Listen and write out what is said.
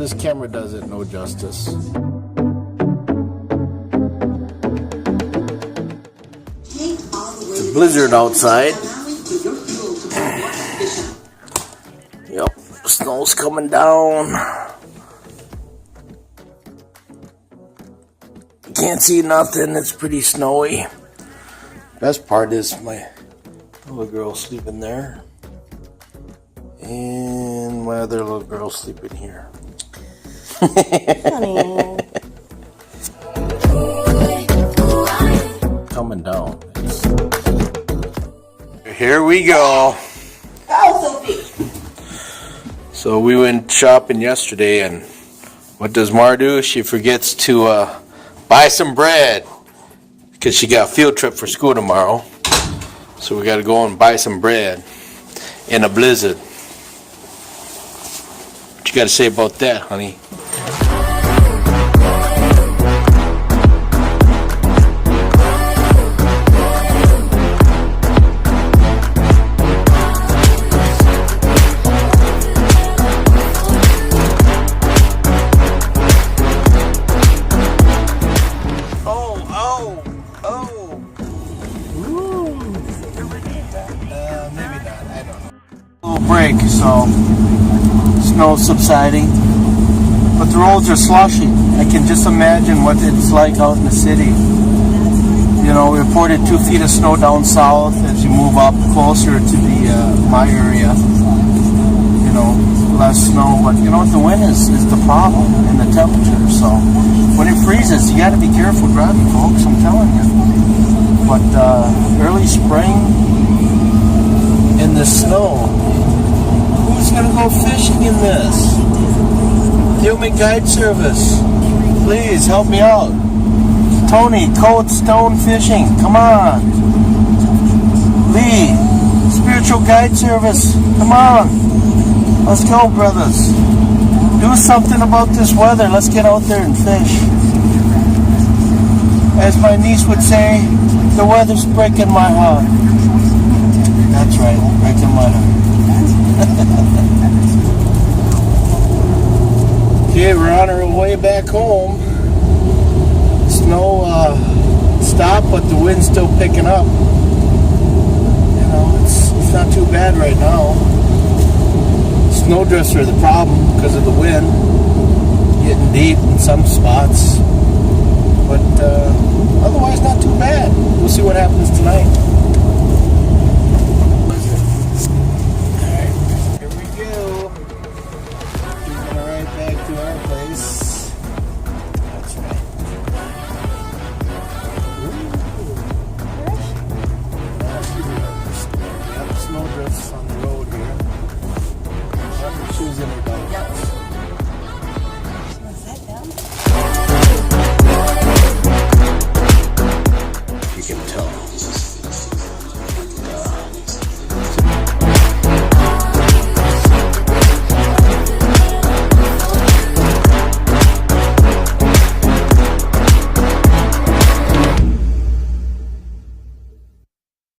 This camera does it no justice. It's a blizzard outside. Yep, snow's coming down. Can't see nothing, it's pretty snowy. Best part is my little girl sleeping there. And my other little girl sleeping here. Honey. Coming down. Here we go. So we went shopping yesterday, and what does Mar do? She forgets to buy some bread because she got a field trip for school tomorrow. So we got to go and buy some bread in a blizzard. What you got to say about that, honey? Break, so snow's subsiding, but the roads are slushy. I can just imagine what it's like out in the city. You know, we reported 2 feet of snow down south. As you move up closer to the my area, you know, less snow. But you know what, the wind is the problem, and the temperature. So when it freezes, you got to be careful driving, folks. I'm telling you. But early spring in the snow. Who's gonna go fishing in this? Human Guide Service, please help me out. Tony, Code Stone Fishing, come on. Lee, Spiritual Guide Service, come on. Let's go, brothers. Do something about this weather. Let's get out there and fish. As my niece would say, the weather's breaking my heart. That's right, breaking my heart. Okay, we're on our way back home. Snow stopped, but the wind's still picking up. You know, it's not too bad right now. Snowdrifts are the problem because of the wind. Getting deep in some spots. But otherwise not too bad. We'll see what happens tonight.